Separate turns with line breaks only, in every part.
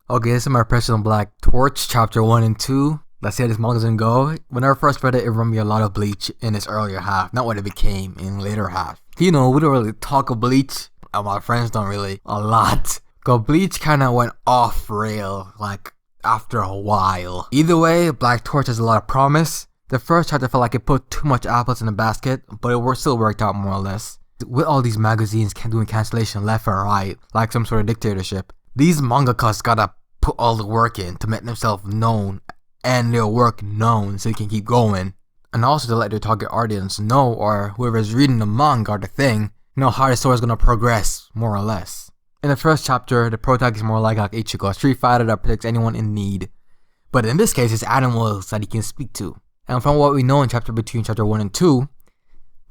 Okay, this is my impression on Black Torch, chapter 1 and 2. Let's see how this manga's gonna go. When I first read it, it reminded me a lot of Bleach in its earlier half, not what it became in later half. You know, we don't really talk of Bleach, and my friends don't really, a lot. Cause Bleach kinda went off rail, like, after a while. Either way, Black Torch has a lot of promise. The first chapter felt like it put too much apples in the basket, but it still worked out more or less. With all these magazines doing cancellation left and right, like some sort of dictatorship, these mangakas gotta put all the work in to make themselves known and their work known so they can keep going. And also to let their target audience know, or whoever's reading the manga or the thing, know how the story is gonna progress, more or less. In the first chapter, the protagonist is more like Ichigo, a street fighter that protects anyone in need. But in this case, it's animals that he can speak to. And from what we know in between chapter 1 and 2,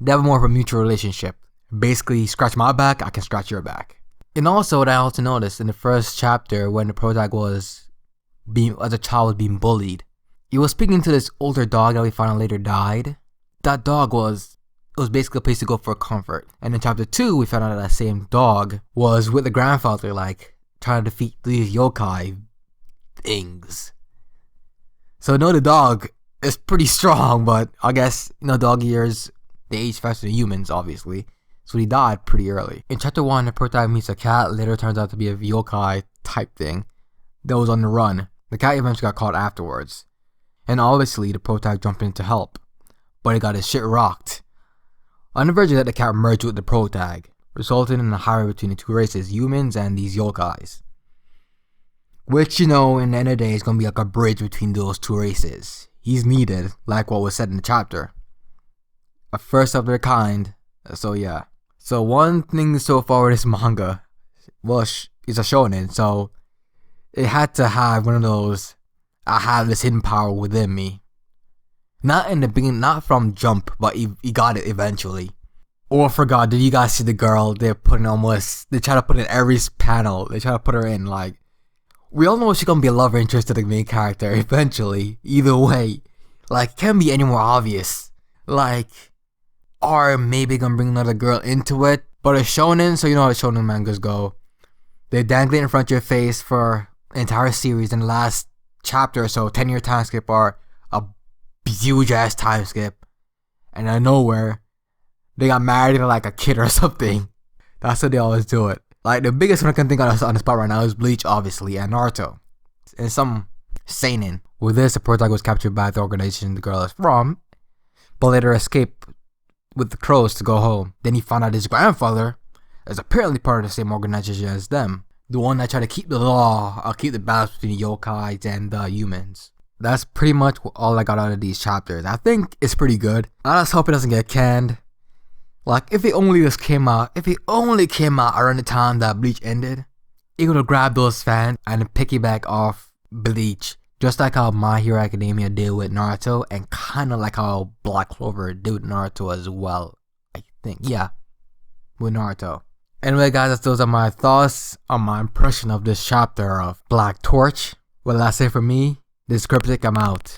they have more of a mutual relationship. Basically, scratch my back, I can scratch your back. And also, what I also noticed in the first chapter, when the protagonist as a child was being bullied, he was speaking to this older dog that we found out later died. That dog was basically a place to go for comfort. And in chapter 2, we found out that same dog was with the grandfather, like, trying to defeat these yokai things. So I know the dog is pretty strong, but I guess, dog ears, they age faster than humans, obviously. So he died pretty early. In chapter 1, the protagonist meets a cat, later turns out to be a yokai type thing that was on the run. The cat eventually got caught afterwards. And obviously, the protagonist jumped in to help, but he got his shit rocked. On the verge of that, the cat merged with the protagonist, resulting in a highway between the two races, humans and these yokais. Which, in the end of the day, is going to be like a bridge between those two races. He's needed, like what was said in the chapter. A first of their kind, so yeah. So one thing so far with this manga, well, it's a shonen, so it had to have one of those, I have this hidden power within me. Not in the beginning, not from jump, but he got it eventually. Or for God, did you guys see the girl they try to put in every panel, they try to put her in, like, we all know she's gonna be a love interest to the main character eventually, either way. Like, it can't be any more obvious. Like, or maybe gonna bring another girl into it. But a shonen, so you know how shonen mangas go. They dangle it in front of your face for an entire series, and the last chapter or so, 10-year time skip or a huge ass time skip. And out of nowhere, they got married to like a kid or something. That's how they always do it. Like, the biggest one I can think of on the spot right now is Bleach, obviously, and Naruto. And some seinen. With this, the protagonist was captured by the organization the girl is from, but later escaped with the crows to go home. Then he found out his grandfather is apparently part of the same organization as them. The one that tried to keep the law, or keep the balance between the yokais and the humans. That's pretty much all I got out of these chapters. I think it's pretty good. I just hope it doesn't get canned. Like, if it only came out around the time that Bleach ended, it would have grabbed those fans and piggyback off Bleach. Just like how My Hero Academia did with Naruto, and kinda like how Black Clover did with Naruto as well. I think, yeah, with Naruto. Anyway guys, those are my thoughts on my impression of this chapter of Black Torch. Well, that's it for me. This is Cryptic, I'm out.